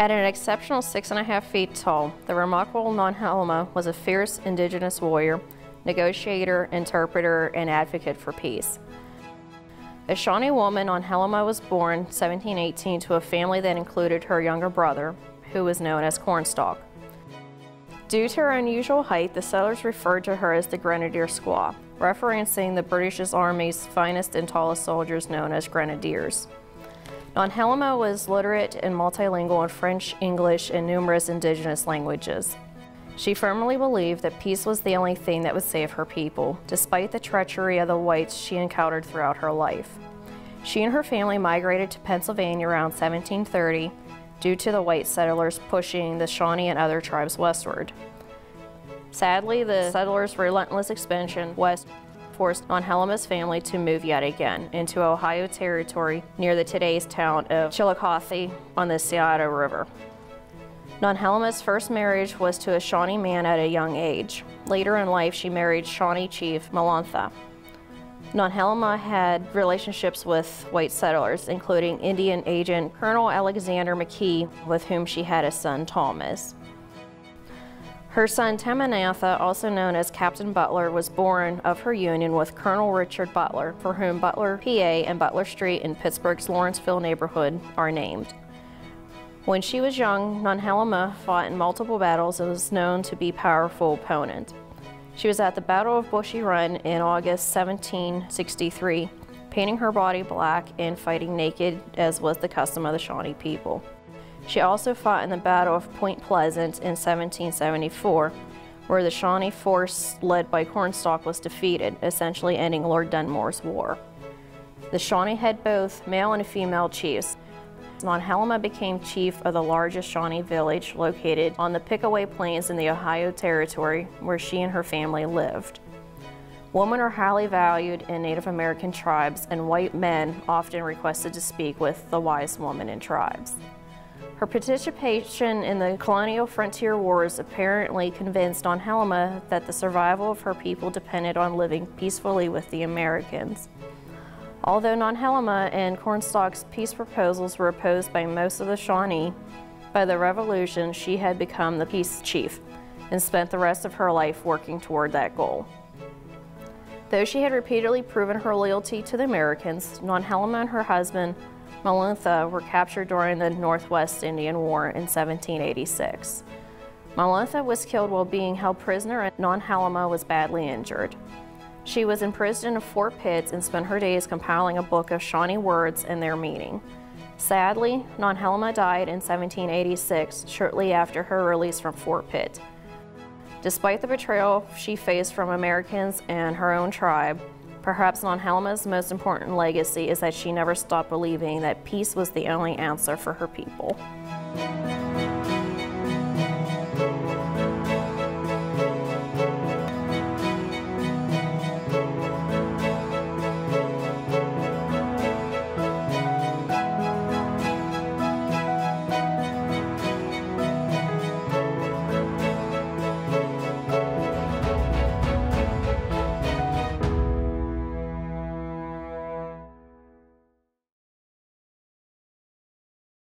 At an exceptional 6.5 feet tall, the remarkable Nonhelema was a fierce indigenous warrior, negotiator, interpreter, and advocate for peace. A Shawnee woman, Nonhelema was born 1718 to a family that included her younger brother, who was known as Cornstalk. Due to her unusual height, the settlers referred to her as the Grenadier Squaw, referencing the British Army's finest and tallest soldiers known as Grenadiers. Nonhelema was literate and multilingual in French, English, and numerous indigenous languages. She firmly believed that peace was the only thing that would save her people, despite the treachery of the whites she encountered throughout her life. She and her family migrated to Pennsylvania around 1730 due to the white settlers pushing the Shawnee and other tribes westward. Sadly, the settlers' relentless expansion west forced Nonhelema's family to move yet again into Ohio Territory near the today's town of Chillicothe on the Scioto River. Nonhelema's first marriage was to a Shawnee man at a young age. Later in life, she married Shawnee chief Malantha. Nonhelema had relationships with white settlers, including Indian agent Colonel Alexander McKee, with whom she had a son, Thomas. Her son, Tamanantha, also known as Captain Butler, was born of her union with Colonel Richard Butler, for whom Butler, PA, and Butler Street in Pittsburgh's Lawrenceville neighborhood are named. When she was young, Nonhelema fought in multiple battles and was known to be a powerful opponent. She was at the Battle of Bushy Run in August 1763, painting her body black and fighting naked, as was the custom of the Shawnee people. She also fought in the Battle of Point Pleasant in 1774, where the Shawnee force led by Cornstalk was defeated, essentially ending Lord Dunmore's war. The Shawnee had both male and female chiefs. Nonhelema became chief of the largest Shawnee village located on the Pickaway Plains in the Ohio Territory, where she and her family lived. Women are highly valued in Native American tribes, and white men often requested to speak with the wise woman in tribes. Her participation in the colonial frontier wars apparently convinced Nonhelema that the survival of her people depended on living peacefully with the Americans. Although Nonhelema and Cornstalk's peace proposals were opposed by most of the Shawnee, by the Revolution she had become the peace chief and spent the rest of her life working toward that goal. Though she had repeatedly proven her loyalty to the Americans, Nonhelema and her husband Malantha were captured during the Northwest Indian War in 1786. Malantha was killed while being held prisoner, and Nonhelema was badly injured. She was imprisoned in Fort Pitt and spent her days compiling a book of Shawnee words and their meaning. Sadly, Nonhelema died in 1786, shortly after her release from Fort Pitt. Despite the betrayal she faced from Americans and her own tribe, perhaps Nonhelema's most important legacy is that she never stopped believing that peace was the only answer for her people.